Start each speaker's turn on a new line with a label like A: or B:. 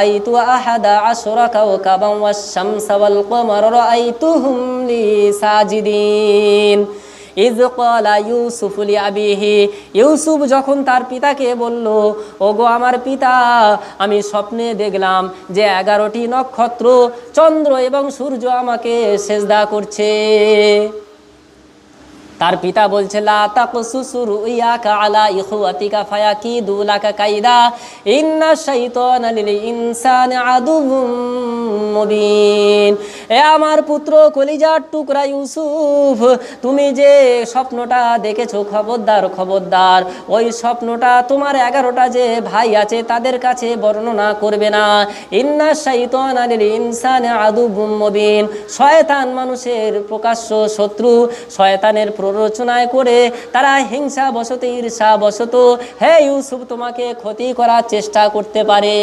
A: رأيت أحد عشر كوكبا والشمس والقمر رأيتهم لي ساجدين إذ قال يوسف لأبيه ইউসুফ যখন তার পিতাকে বলল, ওগো আমার পিতা, আমি স্বপ্নে দেখলাম যে 11টি নক্ষত্র, চন্দ্র এবং সূর্য আমাকে সেজদা করছে। তার পিতা বলছে, লা তাকসুসু রুইয়াকা আলা ইখওয়াতিকা ফায়াকিদু লাকা কাইদা ইন্না শাইতানা লিল ইনসানি আদুউম মুবিন। এ আমার পুত্র কলিজার টুকরা ইউসুফ, তুমি যে স্বপ্নটা দেখেছো, খবরদার খবরদার, ওই স্বপ্নটা তোমার 11টা যে ভাই আছে তাদের কাছে বর্ণনা করবে না। ইন্না শাইতানা লিল ইনসানি আদুউম মুবিন, শয়তান মানুষের প্রকাশ্য শত্রু। শয়তানের প্ররোচনায় করে তারা হিংসা বশত, ঈর্ষা বশত হে ইউসুফ তোমাকে ক্ষতি করার চেষ্টা করতে পারে।